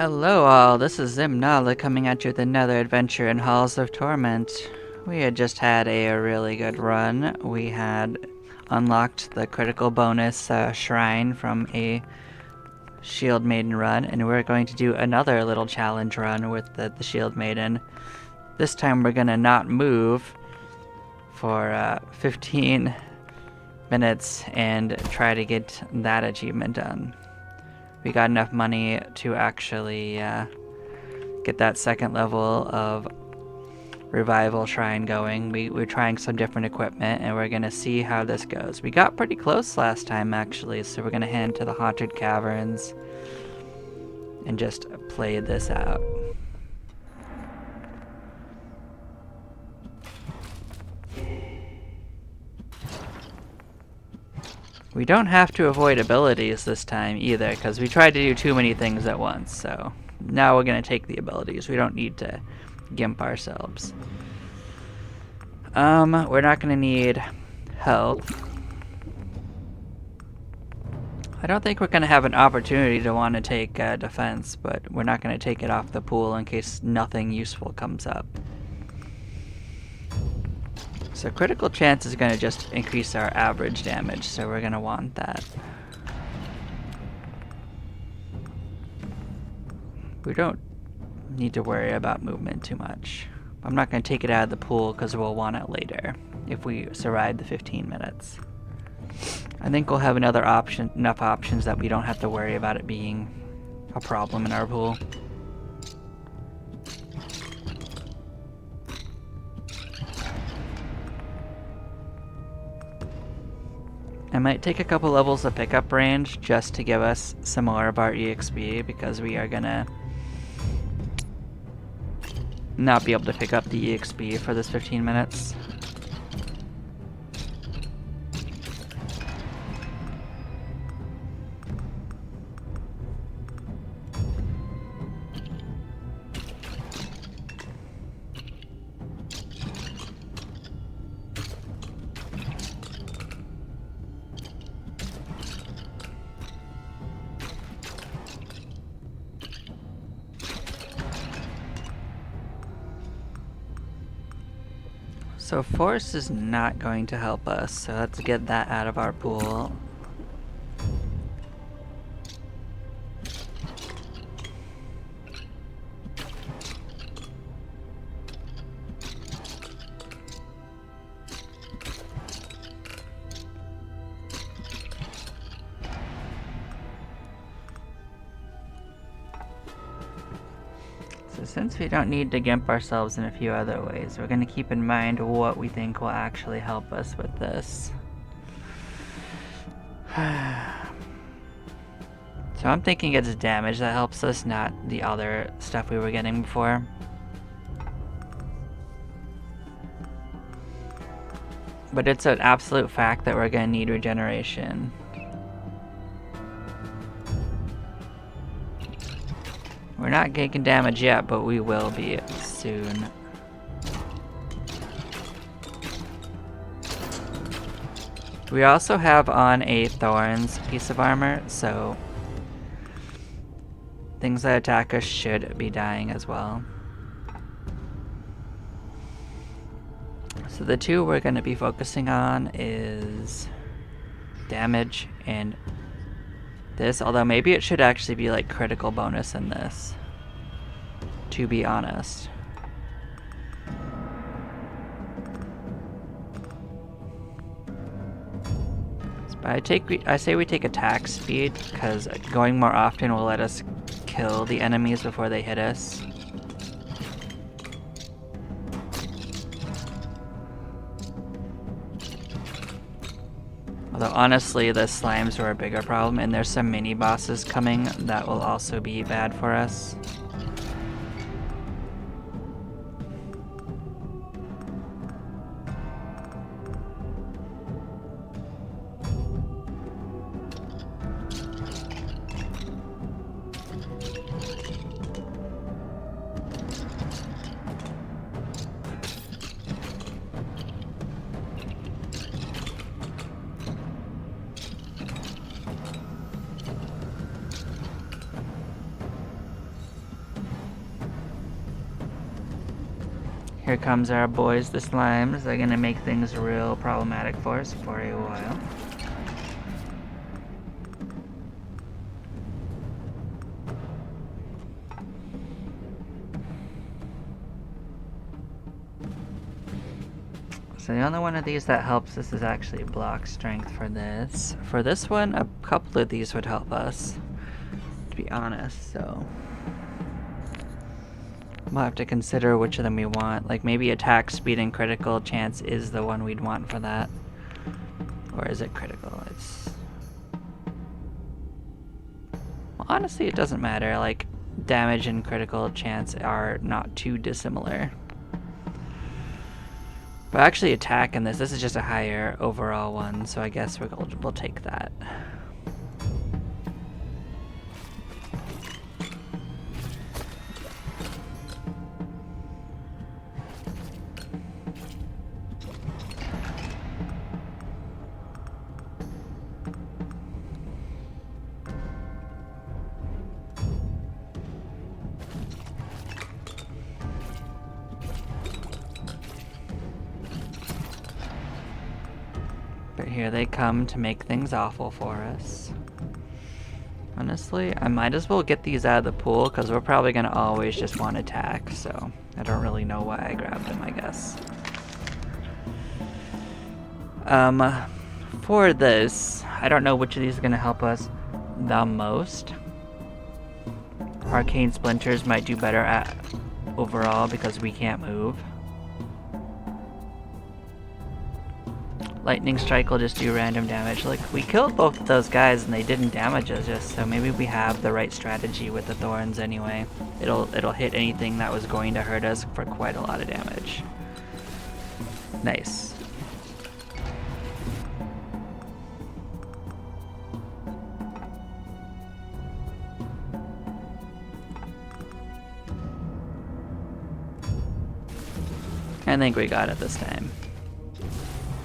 Hello all, this is Zimnala coming at you with another adventure in Halls of Torment. We had just had a really good run. We had unlocked the critical bonus shrine from a Shield Maiden run, and we're going to do another little challenge run with the Shield Maiden. This time we're gonna not move for 15 minutes and try to get that achievement done. We got enough money to actually get that second level of revival shrine going. We're trying some different equipment and we're gonna see how this goes. We got pretty close last time actually, so we're gonna head into the haunted caverns and just play this out. We don't have to avoid abilities this time either, because we tried to do too many things at once, so now we're going to take the abilities. We don't need to gimp ourselves. We're not going to need health. I don't think we're going to have an opportunity to want to take defense, but we're not going to take it off the pool in case nothing useful comes up. So critical chance is going to just increase our average damage, so we're going to want that. We don't need to worry about movement too much. I'm not going to take it out of the pool because we'll want it later if we survive the 15 minutes. I think we'll have enough options that we don't have to worry about it being a problem in our pool. I might take a couple levels of pickup range just to give us some more of our EXP, because we are gonna not be able to pick up the EXP for this 15 minutes. So force is not going to help us, so let's get that out of our pool. So since we don't need to gimp ourselves in a few other ways, we're going to keep in mind what we think will actually help us with this. So I'm thinking it's damage that helps us, not the other stuff we were getting before. But it's an absolute fact that we're going to need regeneration. We're not taking damage yet, but we will be soon. We also have on a Thorns piece of armor, so things that attack us should be dying as well. So the two we're going to be focusing on is damage and this, although maybe it should actually be like critical bonus in this, to be honest. But I say we take attack speed, because going more often will let us kill the enemies before they hit us. Although honestly, the slimes are a bigger problem, and there's some mini bosses coming that will also be bad for us. Here comes our boys, the slimes. They're gonna make things real problematic for us for a while. So the only one of these that helps us is actually block strength for this. For this one, a couple of these would help us, to be honest, so... we'll have to consider which of them we want. Like, maybe attack, speed, and critical chance is the one we'd want for that. Or is it critical? It's... well, honestly, it doesn't matter. Like, damage and critical chance are not too dissimilar. But actually attack in this is just a higher overall one, so I guess we'll take that. But here they come to make things awful for us. Honestly, I might as well get these out of the pool, because we're probably going to always just want attack, so I don't really know why I grabbed them, I guess. For this, I don't know which of these is going to help us the most. Arcane Splinters might do better at overall, because we can't move. Lightning Strike will just do random damage. Like, we killed both of those guys and they didn't damage us, so maybe we have the right strategy with the thorns anyway. It'll hit anything that was going to hurt us for quite a lot of damage. Nice. I think we got it this time.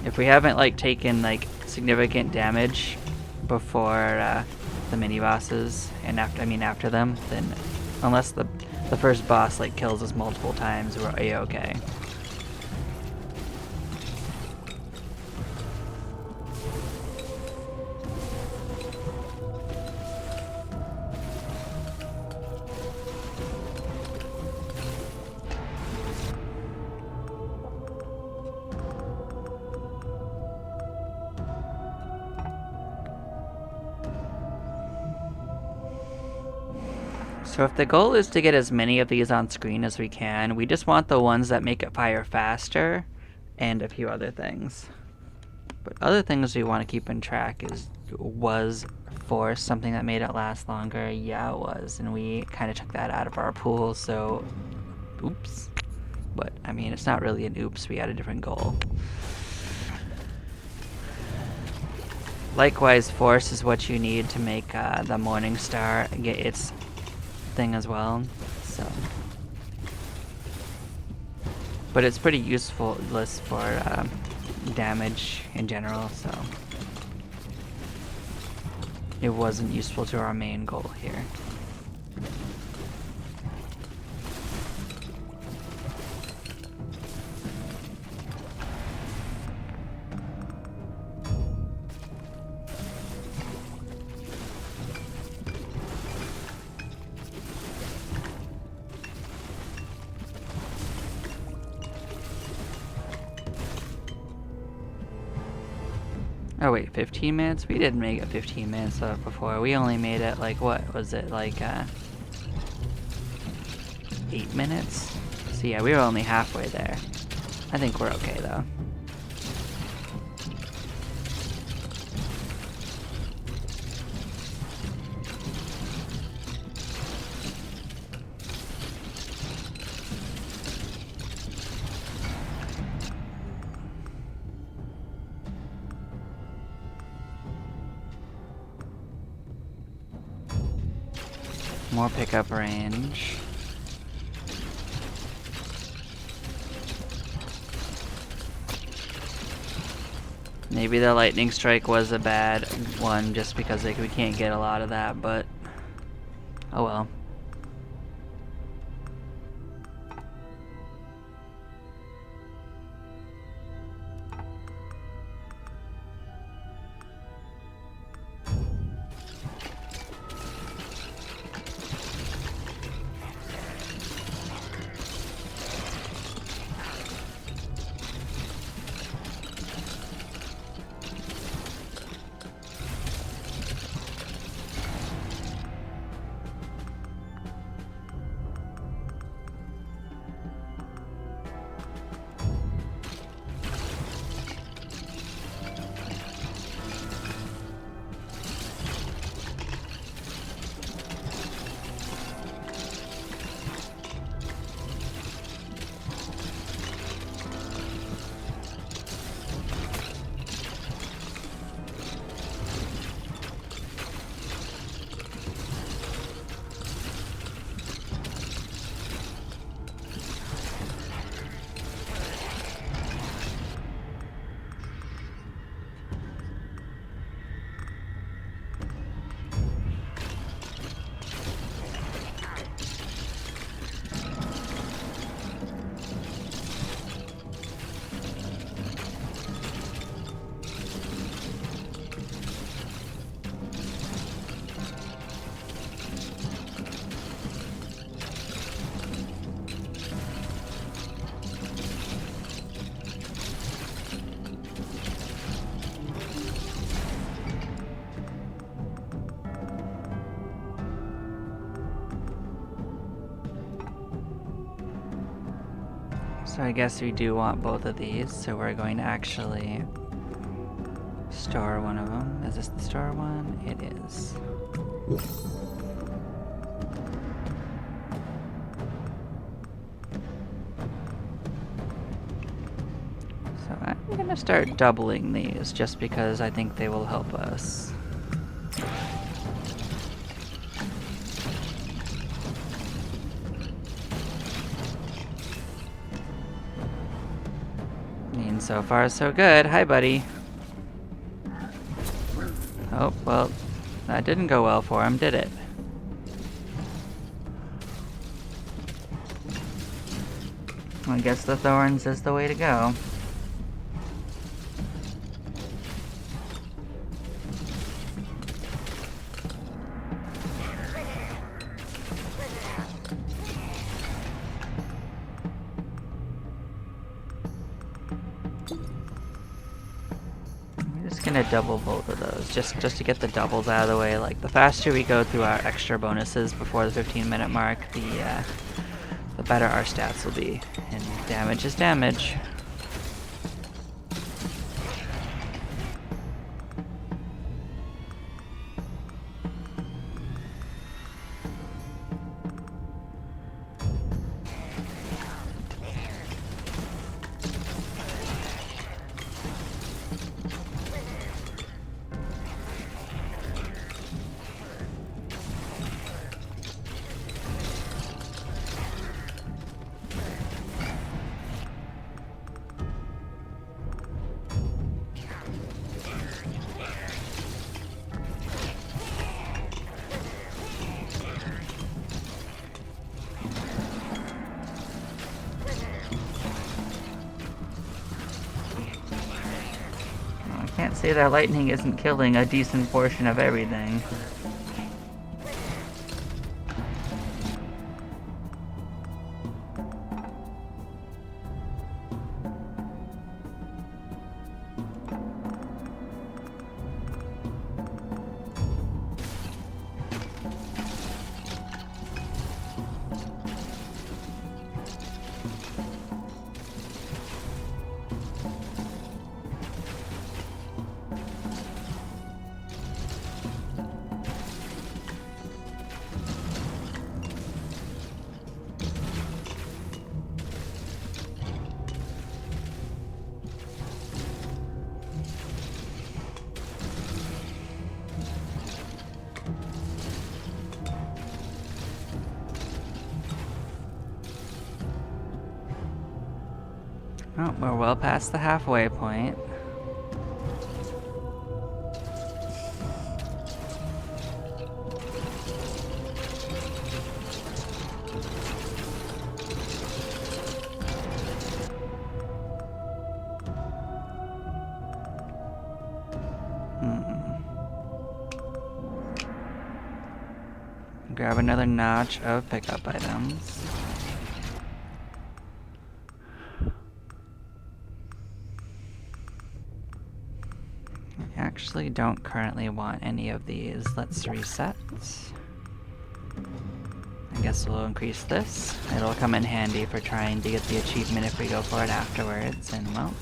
If we haven't like taken like significant damage before the mini bosses and after them, then unless the first boss like kills us multiple times, we're a-okay. So if the goal is to get as many of these on screen as we can, we just want the ones that make it fire faster and a few other things. But other things we want to keep in track was Force something that made it last longer? Yeah, it was, and we kind of took that out of our pool, so oops. But I mean, it's not really an oops, we had a different goal. Likewise, Force is what you need to make the Morning Star get its thing as well, so. But it's pretty useful list for damage in general, so. It wasn't useful to our main goal here. Oh wait, 15 minutes? We didn't make it 15 minutes before. We only made it like, what was it, like 8 minutes? So yeah, we were only halfway there. I think we're okay though. More pickup range. Maybe the lightning strike was a bad one just because like we can't get a lot of that, but oh well. So I guess we do want both of these, so we're going to actually store one of them. Is this the store one? It is. So I'm gonna start doubling these just because I think they will help us. I mean, so far so good. Hi, buddy. Oh, well, that didn't go well for him, did it? I guess the thorns is the way to go. I'm just gonna double both of those, just to get the doubles out of the way. Like, the faster we go through our extra bonuses before the 15-minute mark, the better our stats will be. And damage is damage. Can't say that lightning isn't killing a decent portion of everything. Oh, we're well past the halfway point. Grab another notch of pickup items. I actually don't currently want any of these. Let's reset. I guess we'll increase this. It'll come in handy for trying to get the achievement if we go for it afterwards, and well.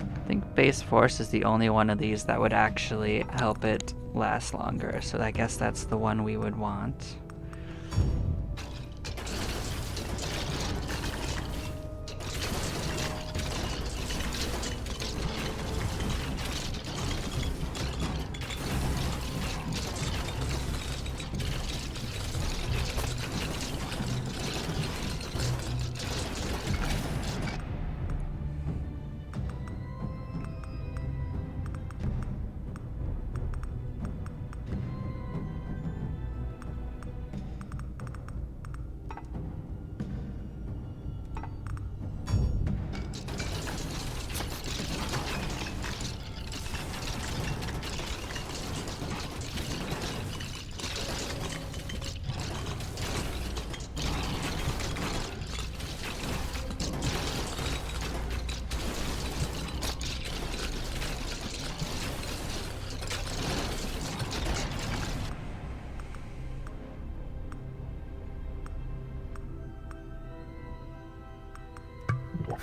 I think base force is the only one of these that would actually help it last longer, so I guess that's the one we would want. We're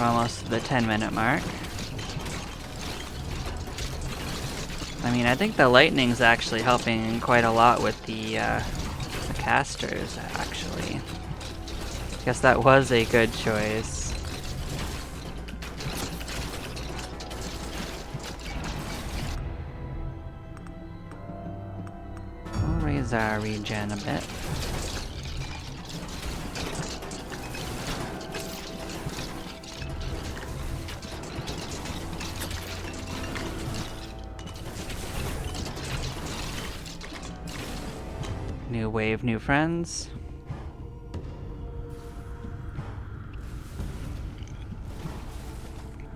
almost to the 10-minute mark. I mean, I think the lightning's actually helping quite a lot with the casters, actually. Guess that was a good choice. We'll raise our regen a bit. New wave, new friends.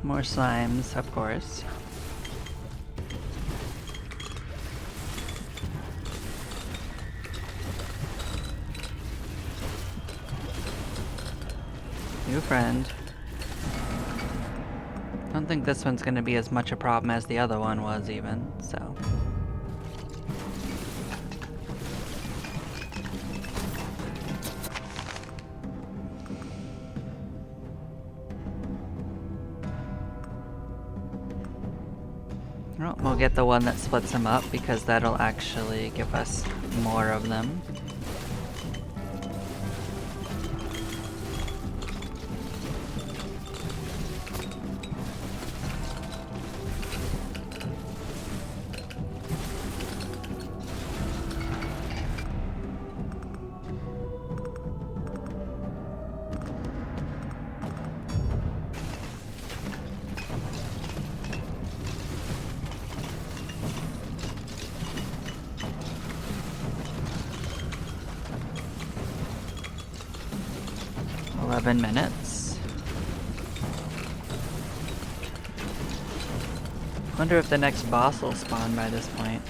More slimes, of course. New friend. I don't think this one's gonna be as much a problem as the other one was even, so. Well, we'll get the one that splits them up because that'll actually give us more of them. Minutes. Wonder if the next boss will spawn by this point.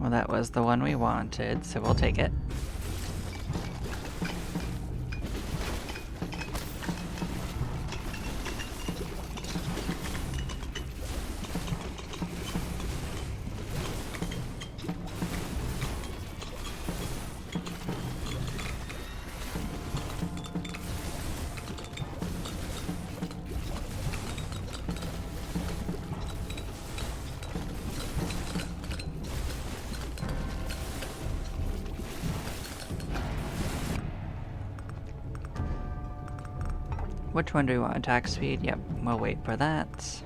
Well, that was the one we wanted, so we'll take it. Which one do we want? Attack speed? Yep, we'll wait for that.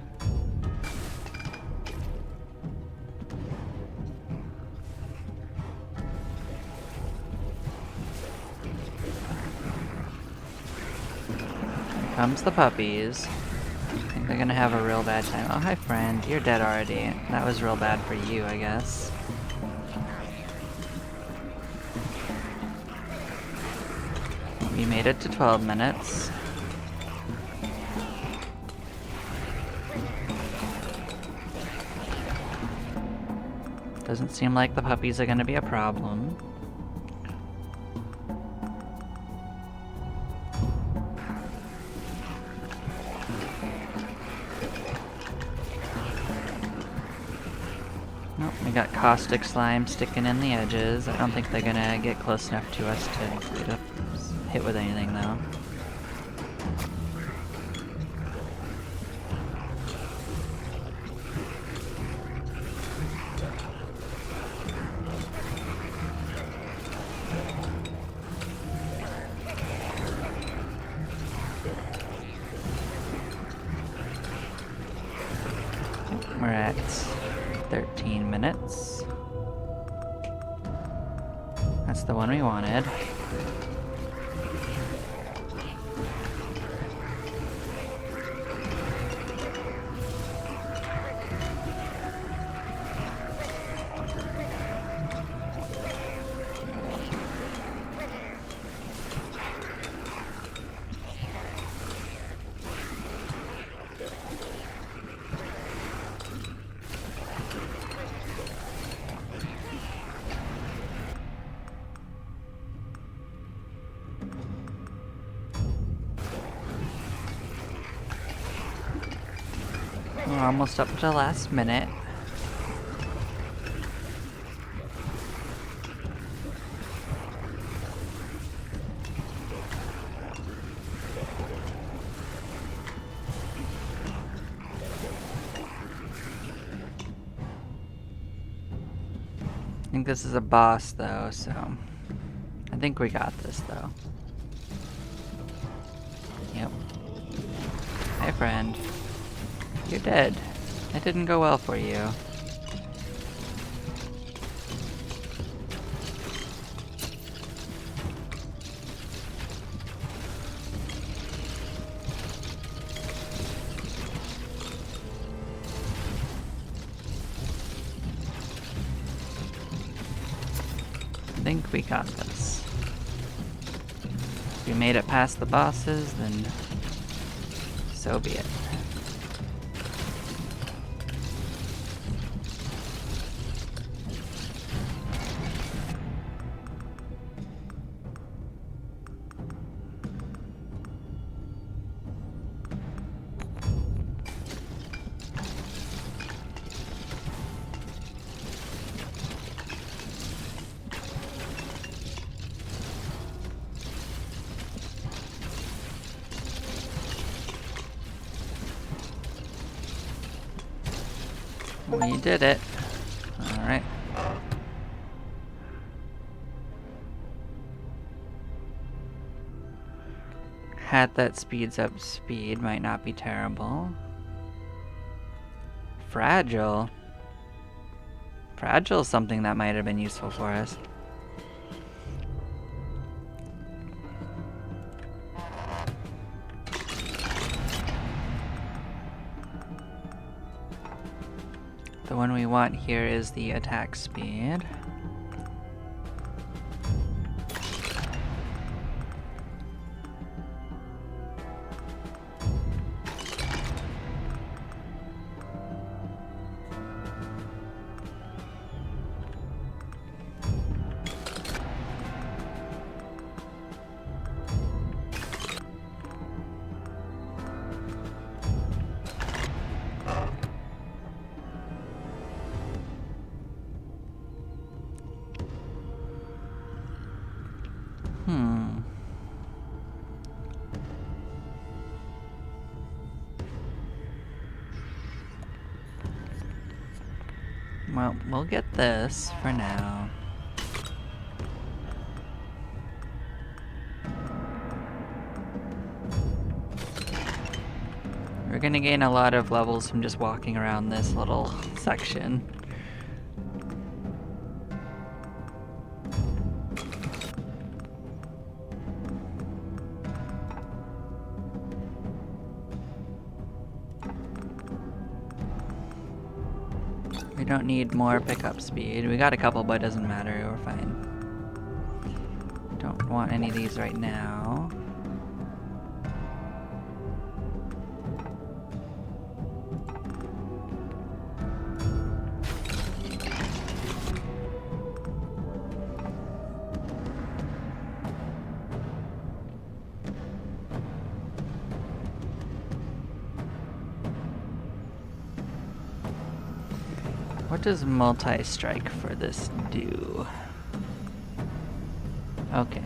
Here comes the puppies. I think they're gonna have a real bad time. Oh, hi friend, you're dead already. That was real bad for you, I guess. We made it to 12 minutes. Doesn't seem like the puppies are gonna be a problem. Nope, we got caustic slime sticking in the edges. I don't think they're gonna get close enough to us to get hit with anything though. We're at 13 minutes. That's the one we wanted. We're almost up to the last minute. I think this is a boss though, so I think we got this though. Yep. Hey friend. You're dead. It didn't go well for you. I think we got this. If we made it past the bosses, then so be it. We did it. Alright. Hat that speeds up speed might not be terrible. Fragile? Fragile is something that might have been useful for us. The one we want here is the attack speed. Well, we'll get this for now. We're gonna gain a lot of levels from just walking around this little section. We don't need more pickup speed. We got a couple, but it doesn't matter. We're fine. Don't want any of these right now. What does multi-strike for this do? Okay.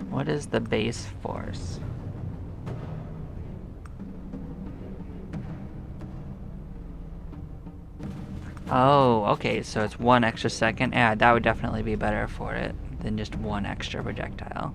What is the base force? Oh, okay, so it's 1 extra second. Yeah, that would definitely be better for it than just 1 extra projectile.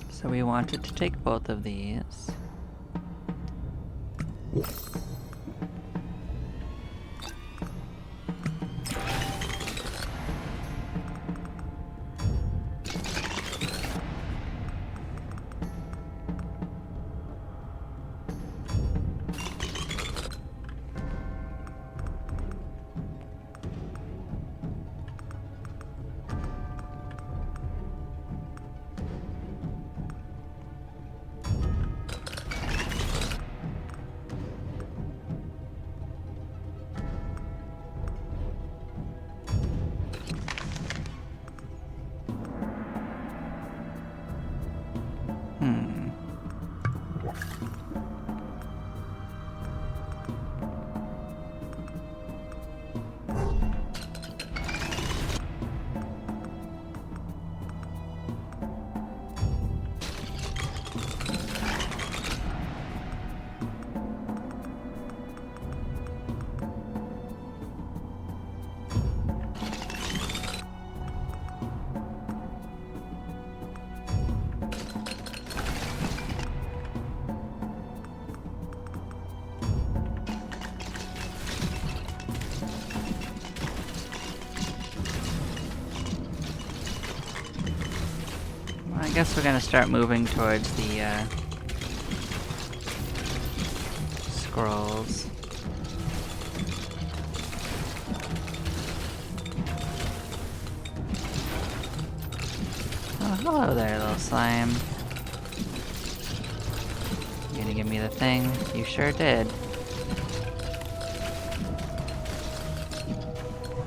So we wanted to take both of these. I guess we're gonna start moving towards the scrolls. Oh, hello there, little slime. You gonna give me the thing? You sure did.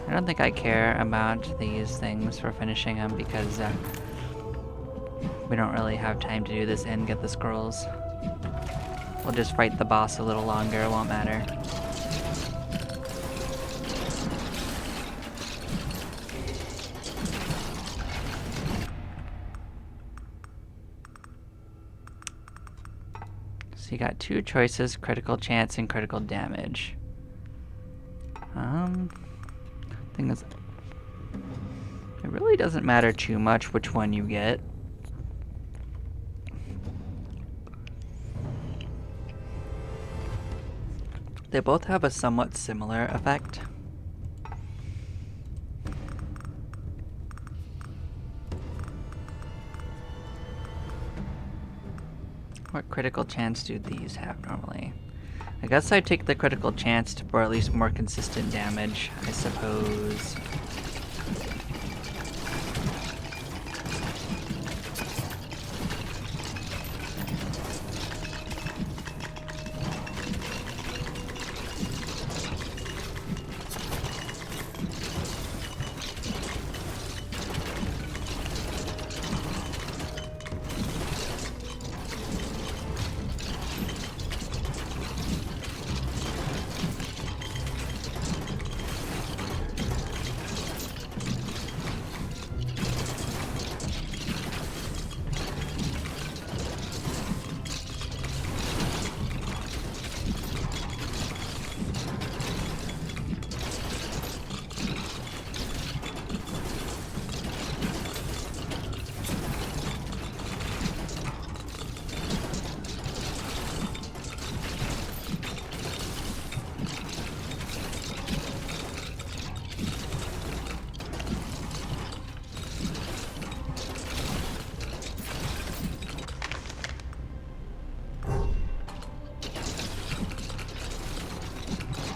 I don't think I care about these things for finishing them because we don't really have time to do this and get the scrolls. We'll just fight the boss a little longer, it won't matter. So you got two choices, critical chance and critical damage. Thing is, it really doesn't matter too much which one you get. They both have a somewhat similar effect. What critical chance do these have normally? I guess I'd take the critical chance for at least more consistent damage, I suppose.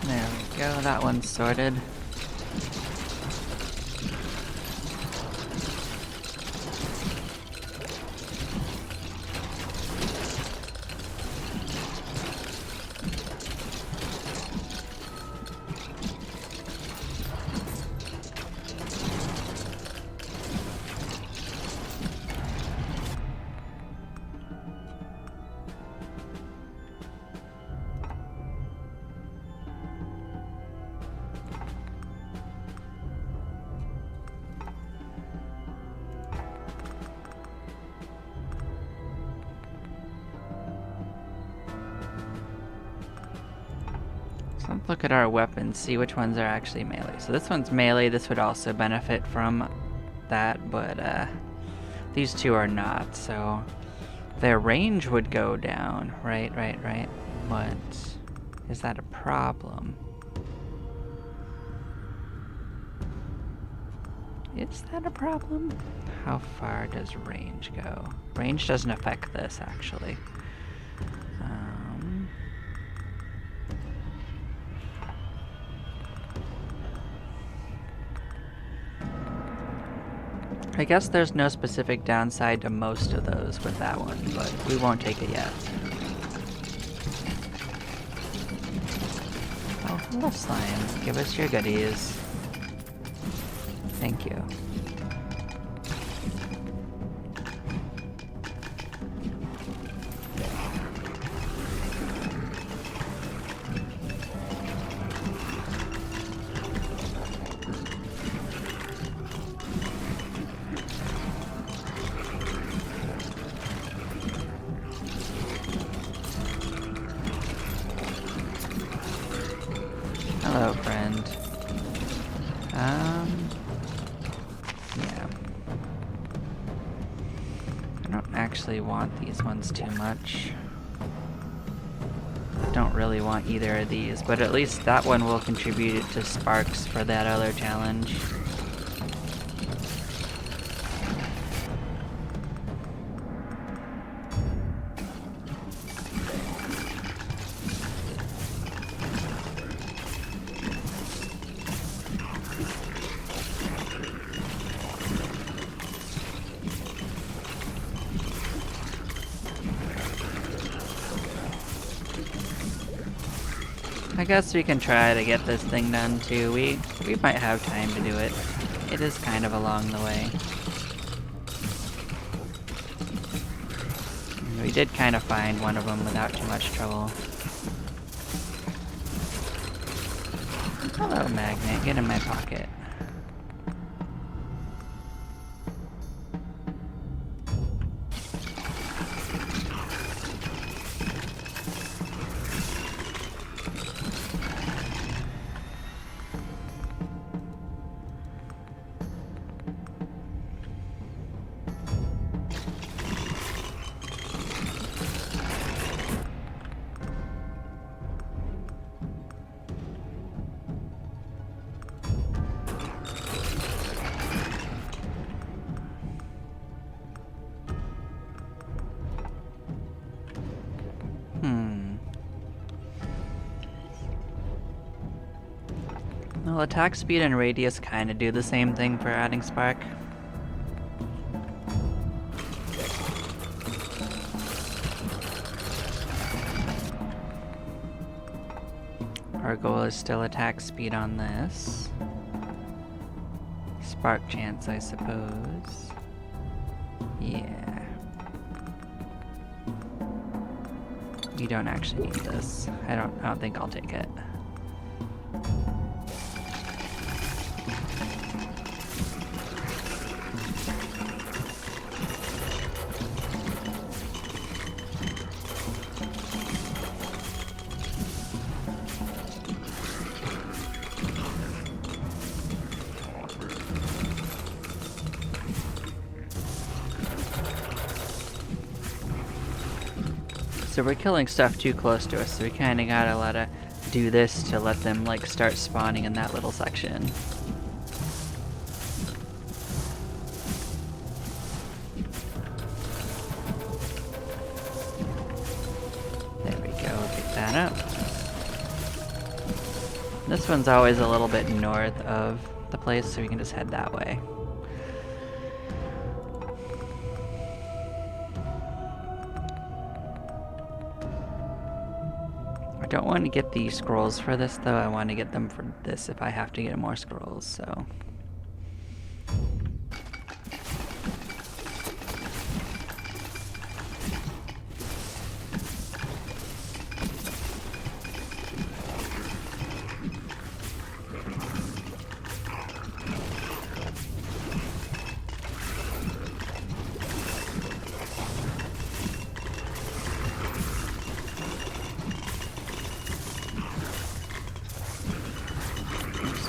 There we go, that one's sorted. So let's look at our weapons, see which ones are actually melee. So this one's melee, this would also benefit from that, but these two are not, so their range would go down. Right. But is that a problem? Is that a problem? How far does range go? Range doesn't affect this, actually. I guess there's no specific downside to most of those with that one, but we won't take it yet. Oh, hello slime. Give us your goodies. Thank you. Hello, friend. Yeah. I don't actually want these ones too much. Don't really want either of these, but at least that one will contribute to sparks for that other challenge. I guess we can try to get this thing done too. We might have time to do it. It is kind of along the way. We did kind of find one of them without too much trouble. Hello, magnet. Get in my pocket. Well, attack speed and radius kind of do the same thing for adding spark. Our goal is still attack speed on this. Spark chance, I suppose. Yeah. You don't actually need this. I don't think I'll take it. So we're killing stuff too close to us, so we kinda gotta do this to let them like start spawning in that little section. There we go, pick that up. This one's always a little bit north of the place, so we can just head that way. I don't want to get the scrolls for this though, I want to get them for this if I have to get more scrolls, so.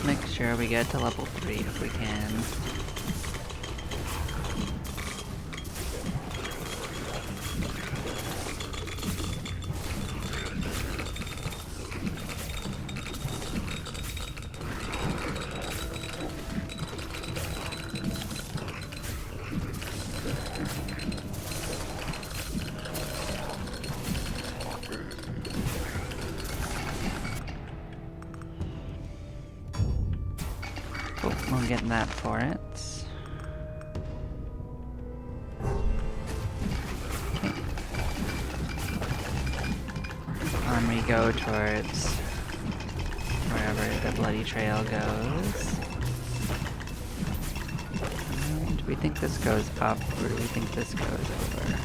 Make sure we get to level 3 if we can. Oh, we're getting that for it. Okay. On we go towards wherever the bloody trail goes. Do we think this goes up, or do we think this goes over?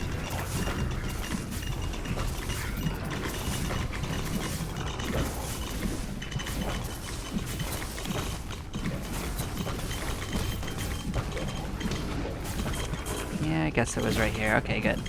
Yeah, I guess it was right here. Okay, good.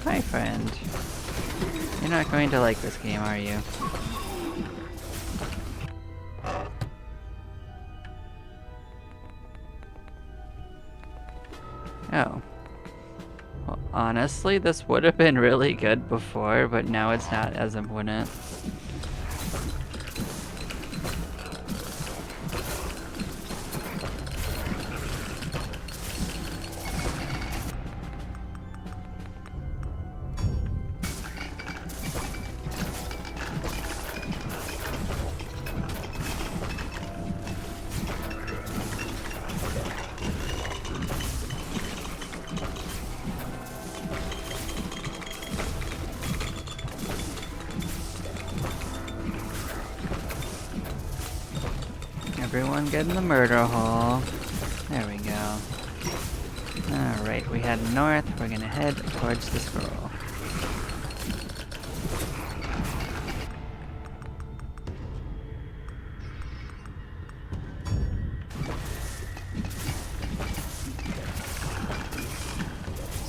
Hi, friend. You're not going to like this game, are you? Oh. Well, honestly, this would have been really good before, but now it's not as important. Get in the murder hole. There we go. Alright, we head north. We're gonna head towards the scroll.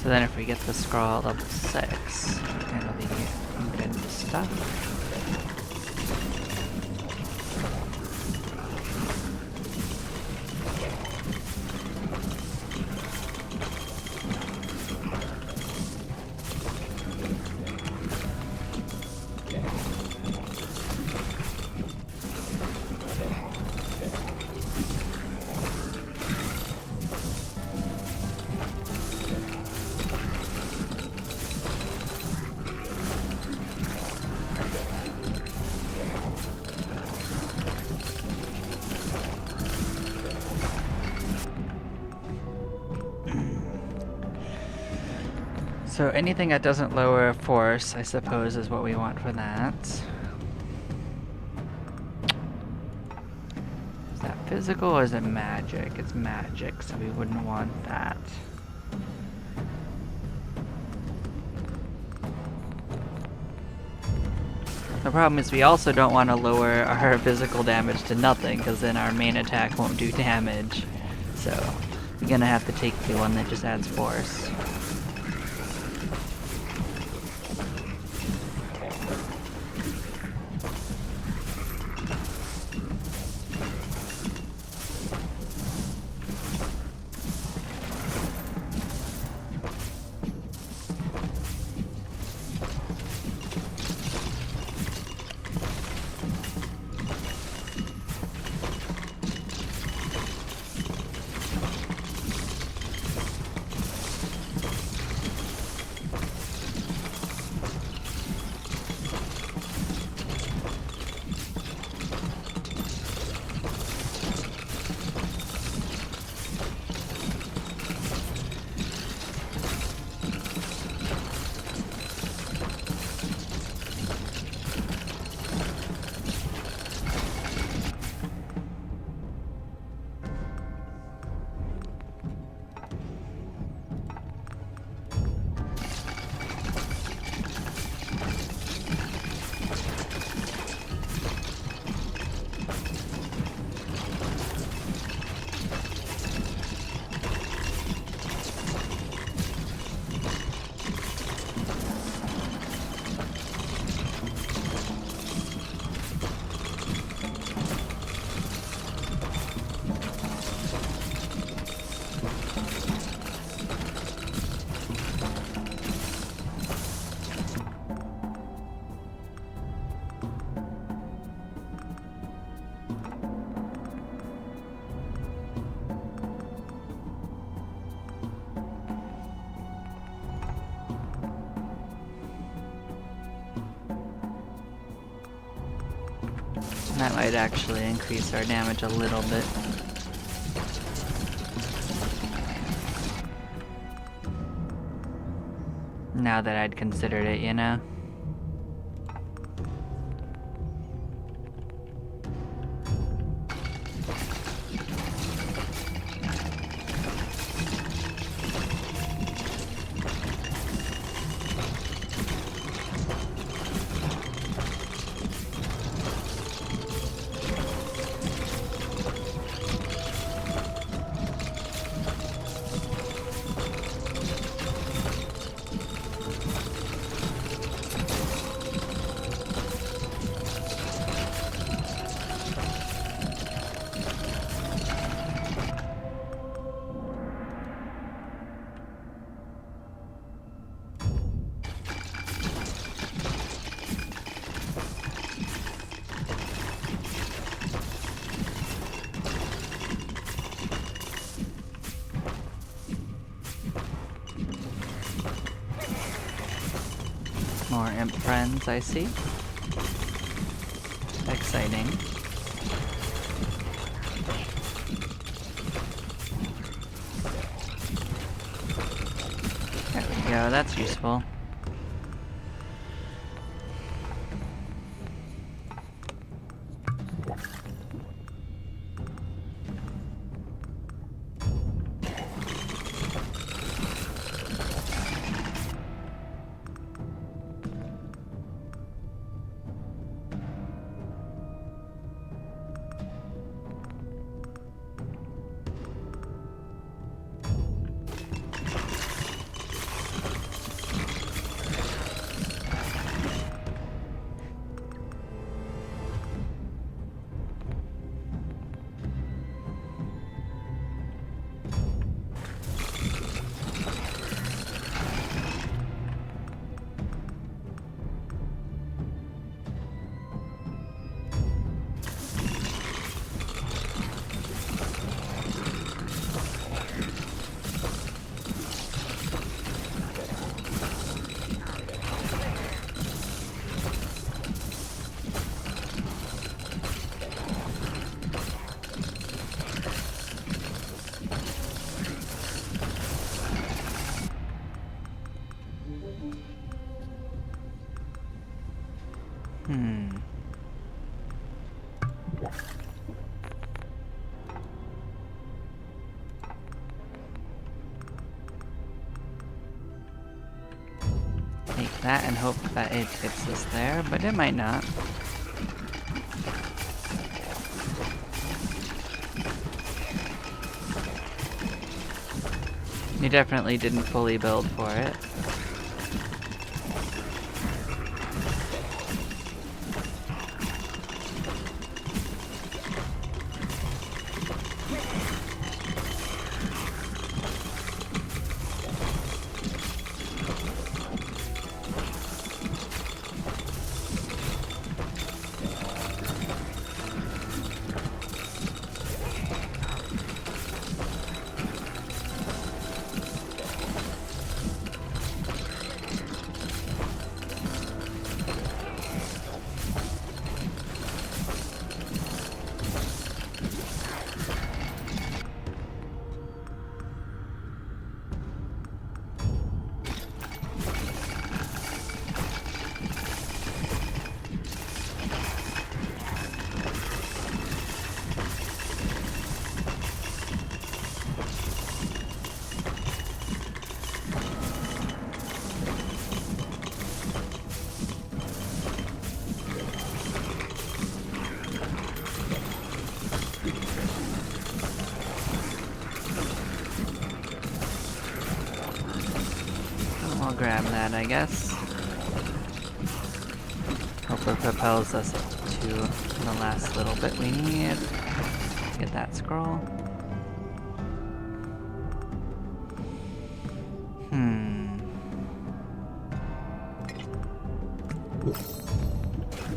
So then if we get the scroll level 6, it'll be good stuff. So anything that doesn't lower force, I suppose, is what we want for that. Is that physical or is it magic? It's magic, so we wouldn't want that. The problem is we also don't want to lower our physical damage to nothing, because then our main attack won't do damage. So we're gonna have to take the one that just adds force. That might actually increase our damage a little bit. Now that I'd considered it, you know? More imp friends, I see. Exciting. There we go, that's useful. that and hope that it hits us there, but it might not. You definitely didn't fully build for it. I'll grab that, I guess. Hope it propels us to the last little bit we need. Get that scroll.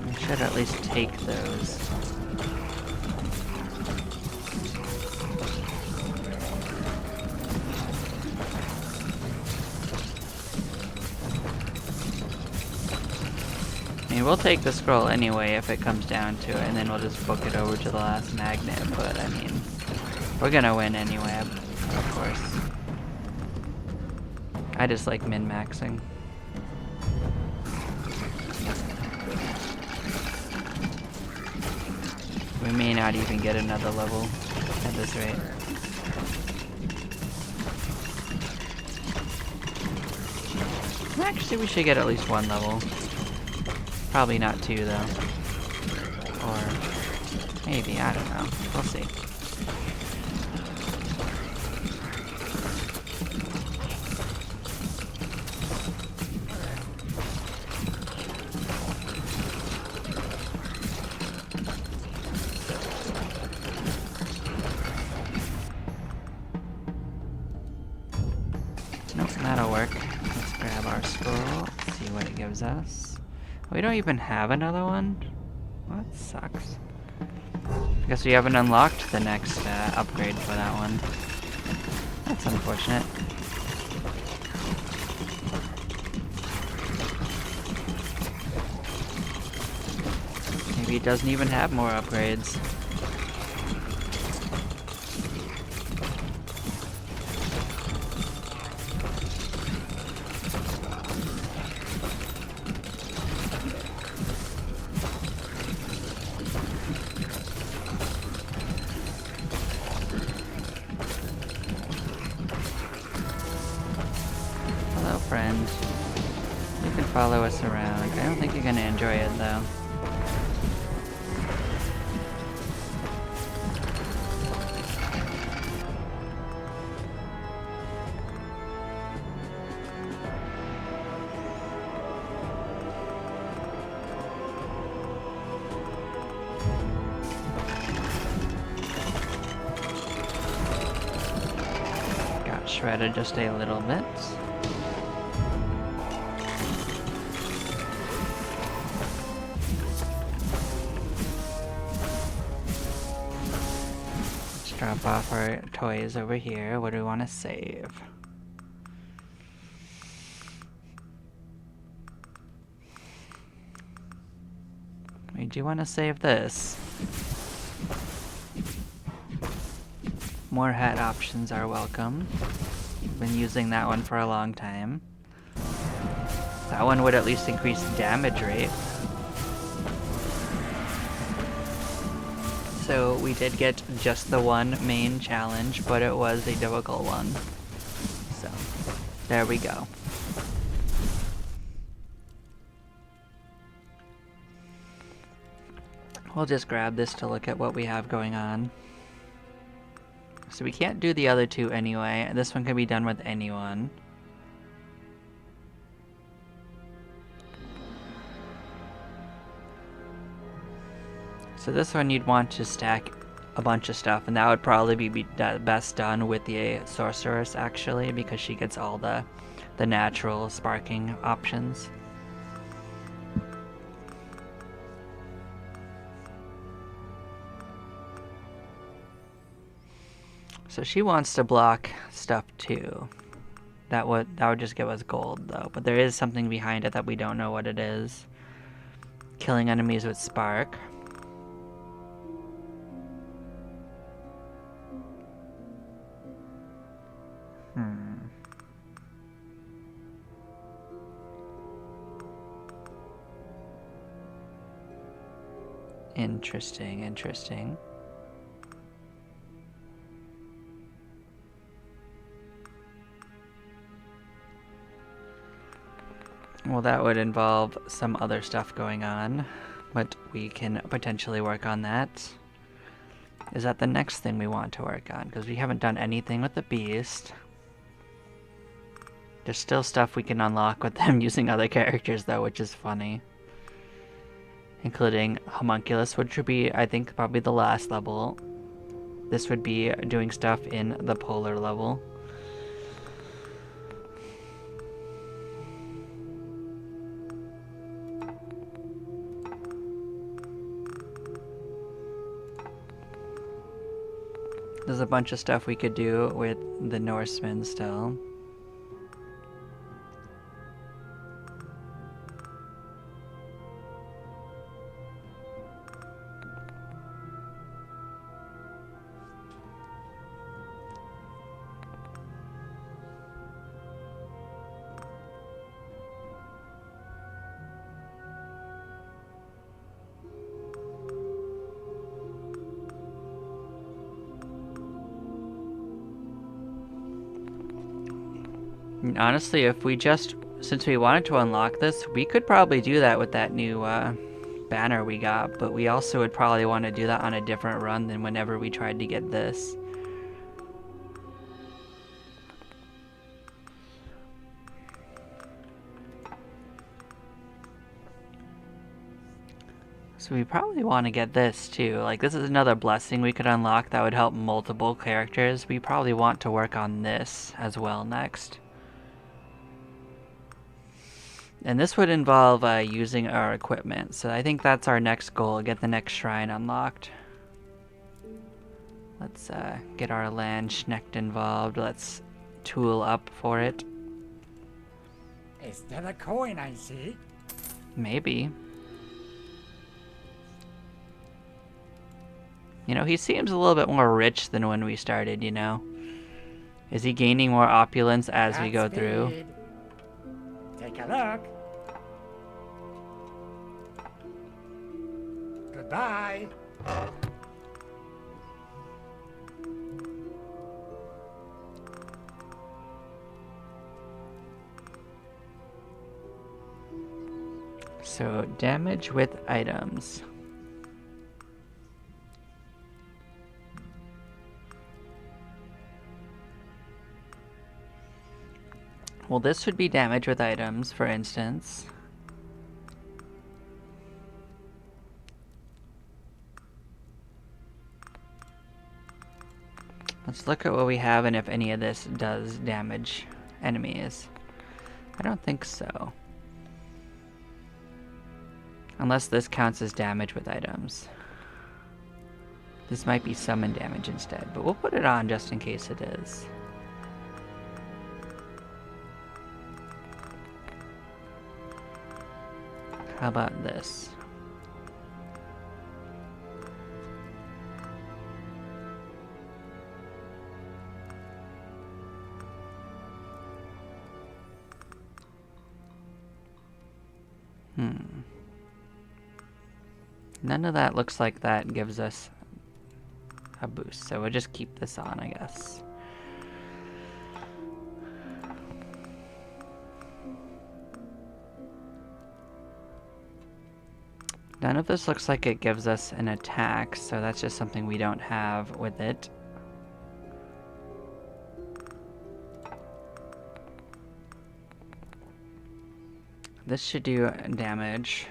We should at least take those. I mean, we'll take the scroll anyway if it comes down to it, and then we'll just book it over to the last magnet, but I mean, we're gonna win anyway, of course. I just like min-maxing. We may not even get another level at this rate. Actually, we should get at least one level. Probably not two, though. Or maybe, I don't know. We'll see. Nope, that'll work. Let's grab our scroll, see what it gives us. We don't even have another one? Well, that sucks. I guess we haven't unlocked the next upgrade for that one. That's unfortunate. Maybe it doesn't even have more upgrades. Friend. You can follow us around. I don't think you're gonna enjoy it though. Got shredded just a little bit. Drop off our toys over here. What do we want to save? We do want to save this. More hat options are welcome. Been using that one for a long time. That one would at least increase damage rate. So we did get just the one main challenge, but it was a difficult one. So, there we go. We'll just grab this to look at what we have going on. So we can't do the other two anyway. This one can be done with anyone. So this one you'd want to stack a bunch of stuff, and that would probably be best done with the sorceress actually, because she gets all the natural sparking options. So she wants to block stuff too. That would just give us gold though, but there is something behind it that we don't know what it is. Killing enemies with spark. Interesting, interesting. Well, that would involve some other stuff going on, but we can potentially work on that. Is that the next thing we want to work on? Because we haven't done anything with the beast. There's still stuff we can unlock with them using other characters though, which is funny. Including Homunculus, which would be, I think, probably the last level. This would be doing stuff in the polar level. There's a bunch of stuff we could do with the Norsemen still. Honestly, if we just, since we wanted to unlock this, we could probably do that with that new banner we got, but we also would probably want to do that on a different run than whenever we tried to get this. So we probably want to get this too. Like, this is another blessing we could unlock that would help multiple characters. We probably want to work on this as well next. And this would involve using our equipment. So I think that's our next goal, get the next shrine unlocked. Let's get our Landsknecht involved. Let's tool up for it. Is that a coin I see? Maybe. You know, he seems a little bit more rich than when we started, you know? Is he gaining more opulence as we go through? Take a look. Goodbye. So, damage with items. Well, this would be damage with items, for instance. Let's look at what we have and if any of this does damage enemies. I don't think so. Unless this counts as damage with items. This might be summon damage instead, but we'll put it on just in case it is. How about this? None of that looks like that gives us a boost, so we'll just keep this on, I guess. None of this looks like it gives us an attack, so that's just something we don't have with it. This should do damage.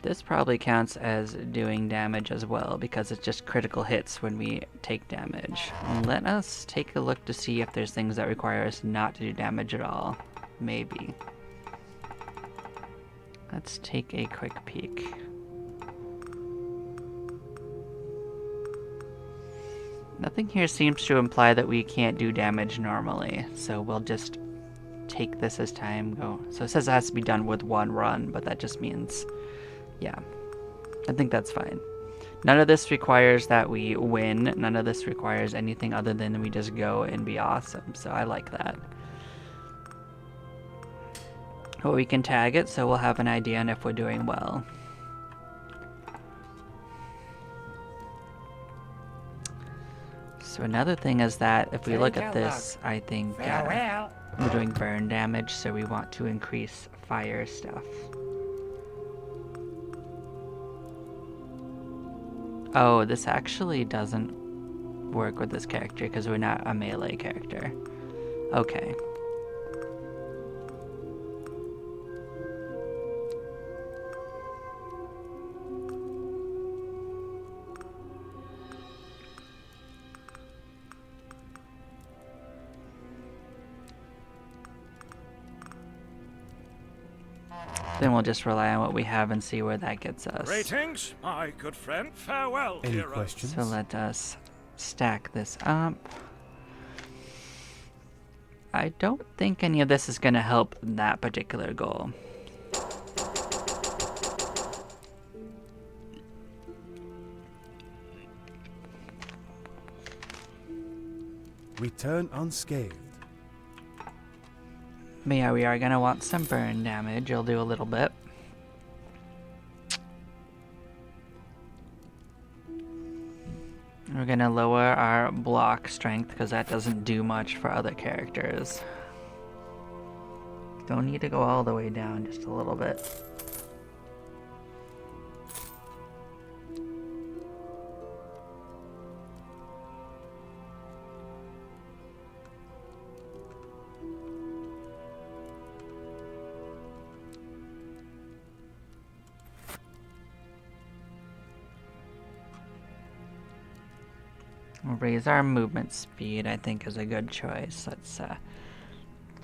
This probably counts as doing damage as well, because it's just critical hits when we take damage. Let us take a look to see if there's things that require us not to do damage at all. Maybe. Let's take a quick peek. Nothing here seems to imply that we can't do damage normally, so we'll just take this as time go. So it says it has to be done with one run, but that just means, yeah, I think that's fine. None of this requires that we win. None of this requires anything other than we just go and be awesome, so I like that. Well, we can tag it, so we'll have an idea on if we're doing well. So another thing is that if we look at this, I think Farewell. we're doing burn damage, so we want to increase fire stuff. Oh, this actually doesn't work with this character because we're not a melee character. Okay. Then we'll just rely on what we have and see where that gets us. Greetings, my good friend. Farewell, Any hero. questions? So let us stack this up. I don't think any of this is going to help that particular goal. Return unscathed. But yeah, we are going to want some burn damage. You'll do a little bit. We're going to lower our block strength because that doesn't do much for other characters. Don't need to go all the way down, just a little bit. We'll raise our movement speed, I think, is a good choice. Let's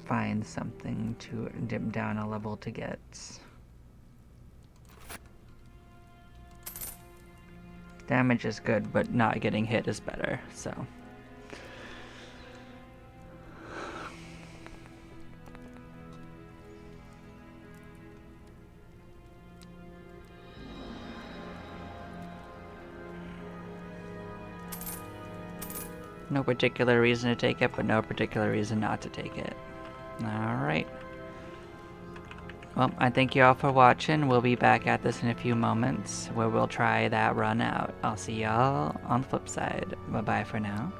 find something to dip down a level to get. Damage is good, but not getting hit is better, so. No particular reason to take it, but no particular reason not to take it. Alright. Well, I thank you all for watching. We'll be back at this in a few moments where we'll try that run out. I'll see y'all on the flip side. Bye-bye for now.